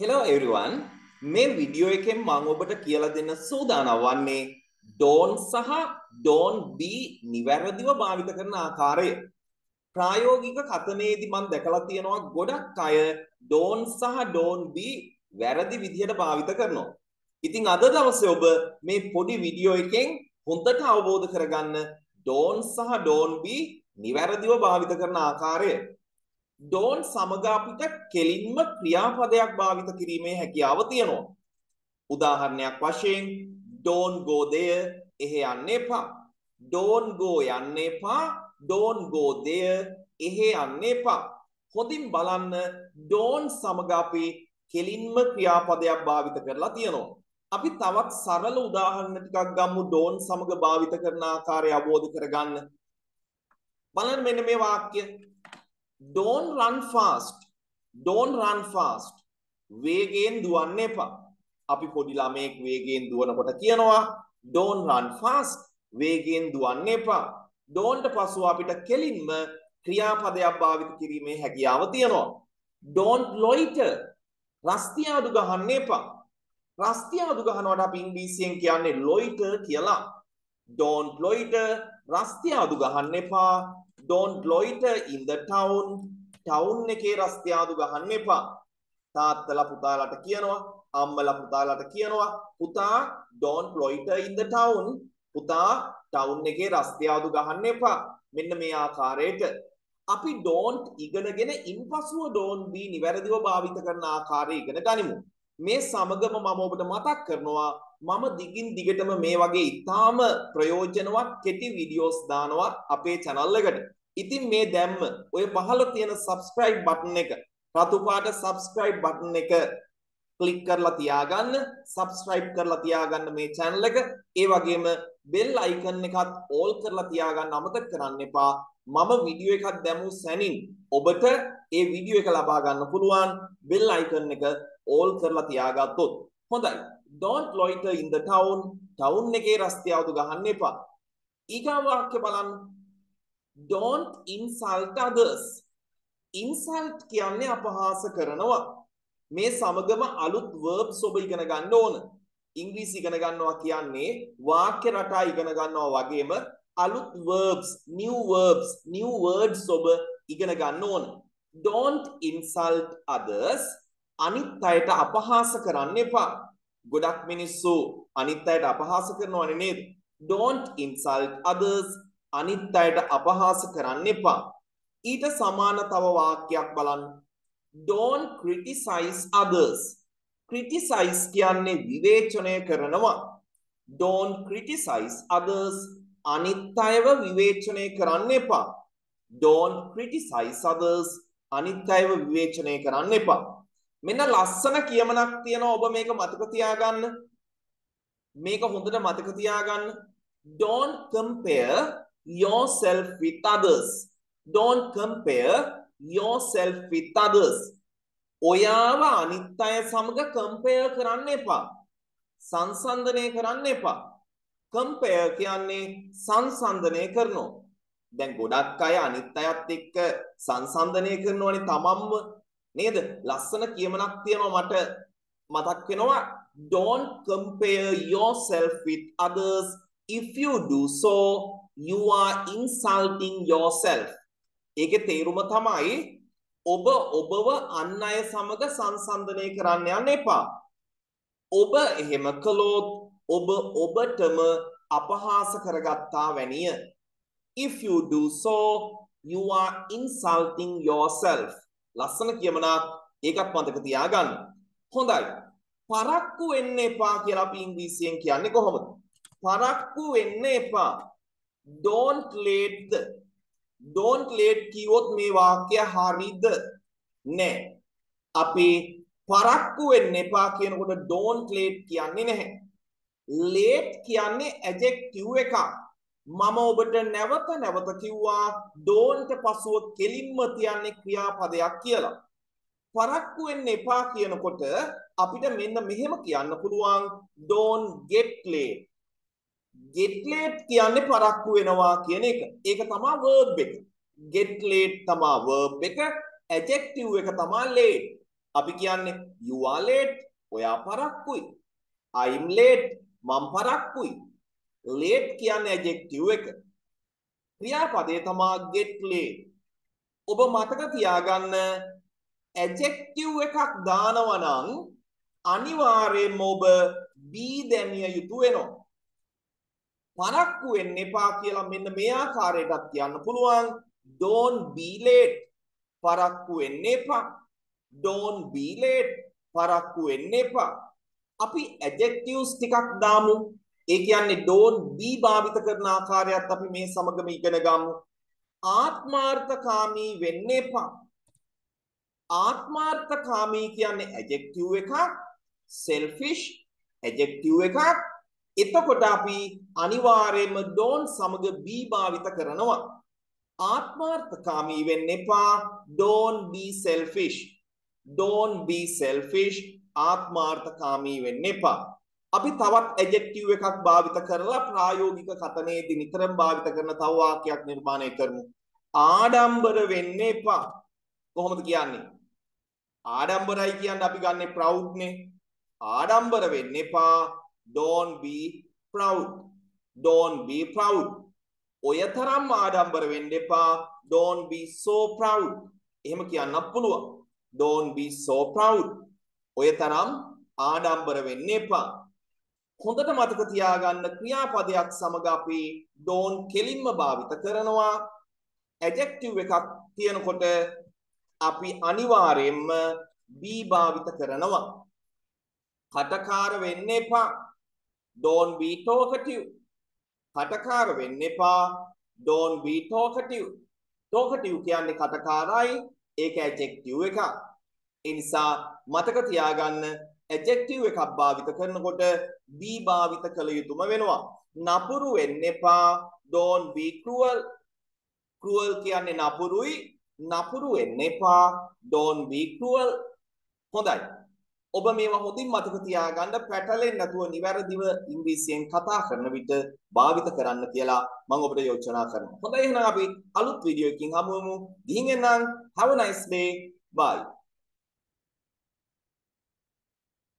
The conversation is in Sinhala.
Hello everyone. මේ වීඩියෝ එකෙන් මම ඔබට කියලා දෙන්න සූදානම් වන්නේ don't සහ don't be නිවැරදිව භාවිත කරන ආකාරය. ප්‍රායෝගික කතනයේදී මම දැකලා තියෙනවා ගොඩක් අය don't සහ don't be වැරදි විදිහට භාවිත කරනවා. ඉතින් අද දවසේ ඔබ මේ පොඩි වීඩියෝ එකෙන් හොඳට අවබෝධ කරගන්න don't සහ don't be නිවැරදිව භාවිත කරන ආකාරය. don't සමග අපිට කෙලින්ම ක්‍රියාපදයක් භාවිත කිරීමේ හැකියාව තියෙනවා. උදාහරණයක් වශයෙන් don't go there එහෙ යන්න එපා. don't go යන්න එපා. don't go there එහෙ යන්න එපා. හොඳින් බලන්න don't සමග අපි කෙලින්ම ක්‍රියාපදයක් භාවිත කරලා තියෙනවා. අපි තවත් සරල උදාහරණ ටිකක් ගමු don't සමග භාවිත කරන ආකාරය අවබෝධ කරගන්න. බලන්න මෙන්න මේ වාක්‍ය Don't run fast. Don't run fast. වේගයෙන් දුවන්න එපා. අපි පොඩි ළමයෙක් වේගයෙන් දුවනකොට කියනවා don't run fast. වේගයෙන් දුවන්න එපා. don't පසුව අපිට කෙලින්ම ක්‍රියාපදයක් භාවිත කිරීමේ හැකියාව තියෙනවා. don't loiter. රස්තියාදු ගහන්න එපා. රස්තියාදු ගහනවට අපි ඉංග්‍රීසියෙන් කියන්නේ loiter කියලා. don't loiter. රස්තියාදු ගහන්න එපා. Don't loiter in the town. Town එකේ රස්තියාදු ගහන්න එපා. තාත්තලා පුතාලාට කියනවා, අම්මලා පුතාලාට කියනවා, පුතා don't loiter in the town. පුතා town එකේ රස්තියාදු ගහන්න එපා. මෙන්න මේ ආකාරයට අපි don't ඉගෙනගෙන ඉන්පසුව don't be නිවැරදිව භාවිත කරන ආකාරය ඉගෙන ගනිමු. මේ සමගම මම ඔබට මතක් කරනවා මම දිගින් දිගටම මේ වගේ ඉතාම ප්‍රයෝජනවත් කෙටි වීඩියෝස් දානවා අපේ channel එකට. ඉතින් මේ දැම්ම ඔය පහළ තියෙන subscribe button එක රතු පාට subscribe button එක click කරලා තියාගන්න, subscribe කරලා තියාගන්න මේ channel එක. ඒ වගේම bell icon එකත් all කරලා තියාගන්න අමතක කරන්න එපා. මම වීඩියෝ එකක් දැමු සැනින් ඔබට ඒ වීඩියෝ එක ලබා ගන්න පුළුවන් bell icon එක all කරලා තියාගත්තොත්. හොඳයි. Don't loiter in the town. town එකේ රස්තියාදු ගහන්න එපා. ඊගා වාක්‍ය බලන්න. Don't insult others. insult කියන්නේ අපහාස කරනවා. මේ සමගම අලුත් verbs ඔබ ඉගෙන ගන්න ඕන. ඉංග්‍රීසි ඉගෙන ගන්නවා කියන්නේ වාක්‍ය රටා ඉගෙන ගන්නවා වගේම අලුත් verbs, new words ඔබ ඉගෙන ගන්න ඕන. Don't insult others. අනිත් අයට අපහාස කරන්න එපා. ගොඩක් මිනිස්සු අනිත් අයට අපහාස කරනවනේ නේද? Don't insult others. අනිත් අයට අපහාස කරන්න එපා. ඊට සමාන තව වාක්‍යයක් බලන්න. Don't criticize others. criticize කියන්නේ විවේචනය කරනවා. Don't criticize others. අනිත් අයව විවේචනය කරන්න එපා. Don't criticize others. අනිත් අයව විවේචනය කරන්න එපා. මෙන්න ලස්සන කියමනක් තියෙනවා ඔබ මේක මතක තියාගන්න. මේක හොඳට මතක තියාගන්න. Don't compare yourself with others. Don't compare yourself with others. ඔයාව අනිත් අය සමග compare කරන්න එපා. සංසන්දනය කරන්න එපා. compare කියන්නේ සංසන්දනය කරනවා. දැන් ගොඩක් අය අනිත් අයත් එක්ක සංසන්දනය කරනවනේ තමන්ම නේද? ලස්සන කියමනක් තියෙනවා මට මතක් වෙනවා. Don't compare yourself with others. If you do so, you are insulting yourself. ඒකේ තේරුම තමයි ඔබව අන් අය සමග සංසන්දනය කරන්න යන්න එපා. ඔබ එහෙම කළොත් ඔබටම අපහාස කරගත්තා වැනිය. If you do so, you are insulting yourself. ලස්සන කියමනක් ඒකත් මතක තියාගන්න. හොඳයි. පරක්කු වෙන්න එපා කියලා අපි ඉංග්‍රීසියෙන් කියන්නේ කොහොමද? පරක්කු වෙන්න එපා. Don't late. Don't late කිව්වොත් මේ වාක්‍ය හරිද? නෑ. අපි පරක්කු වෙන්න එපා කියනකොට don't late කියන්නේ නැහැ. late කියන්නේ adjective එකක්. මම ඔබට නැවත කිව්වා don't පසුව කෙලින්ම තියන්නේ ක්‍රියාපදයක් කියලා. පරක්කු වෙන්න එපා කියනකොට අපිට මෙන්න මෙහෙම කියන්න පුළුවන් don't get late. get late කියන්නේ පරක්කු වෙනවා කියන එක. ඒක තමයි verb එක. get late තමයි verb එක. adjective එක තමයි late. අපි කියන්නේ you are late ඔයා පරක්කුයි. I'm late මම පරක්කුයි. late කියන්නේ adjective එක. ක්‍රියාපදේ තමයි get late. ඔබ මතක තියාගන්න adjective එකක් දානවා නම් අනිවාර්යයෙන්ම ඔබ be දැමිය යුතු වෙනවා. පරක්කු වෙන්න එපා කියලා මෙන්න මේ ආකාරයටත් කියන්න පුළුවන්. Don't be late. පරක්කු වෙන්න එපා. Don't be late. පරක්කු වෙන්න එපා. අපි adjectives ටිකක් දාමු. ඒ කියන්නේ don't be භාවිත කරන ආකාරයත් අපි මේ සමගම ඉගෙන ගමු. ආත්මාර්ථකාමී වෙන්න එපා. ආත්මාර්ථකාමී කියන්නේ adjective එකක්. selfish adjective එකක්. එතකොට අපි අනිවාර්යයෙන්ම don't සමග be භාවිත කරනවා. ආත්මාර්ථකාමී වෙන්න එපා. don't be selfish. don't be selfish. ආත්මාර්ථකාමී වෙන්න එපා. අපි තවත් adjective එකක් භාවිත කරලා ප්‍රායෝගික කතනයේදී නිතරම භාවිත කරන තව වාක්‍යයක් නිර්මාණය කරමු. ආඩම්බර වෙන්න එපා. කොහොමද කියන්නේ? ආඩම්බරයි කියන්නේ අපි ගන්නේ proud නේ. ආඩම්බර වෙන්න එපා. Don't be proud. Don't be proud. ඔය තරම් ආඩම්බර වෙන්න එපා. Don't be so proud. එහෙම කියන්නත් පුළුවන්. Don't be so proud. ඔය තරම් ආඩම්බර වෙන්න එපා. හොඳට මතක තියාගන්න ක්‍රියාපදයක් සමග අපි don't කෙලින්ම භාවිත කරනවා. adjective එකක් තියෙනකොට අපි අනිවාර්යයෙන්ම be භාවිත කරනවා. කටකාර වෙන්න එපා. Don't be talkative. කටකාර වෙන්න එපා. Don't be talkative. talkative කියන්නේ කටකාරයි. ඒක adjective එකක්. ඒ නිසා මතක තියාගන්න adjective එකක් භාවිත කරනකොට be භාවිත කළ යුතුම වෙනවා. නපුරු වෙන්න එපා. Don't be cruel. cruel කියන්නේ නපුරුයි. නපුරු වෙන්න එපා. Don't be cruel. හොඳයි. ඔබ මේවා හොඳින් මතක තියාගන්න පැටලෙන්නේ නැතුව නිවැරදිව ඉංග්‍රීසියෙන් කතා කරන විට භාවිත කරන්න කියලා මම ඔබට යෝජනා කරනවා. හොඳයි එහෙනම් අපි අලුත් වීඩියෝ එකකින් හමු වෙමු. ගිහින් එන්නම්. Have a nice day. Bye.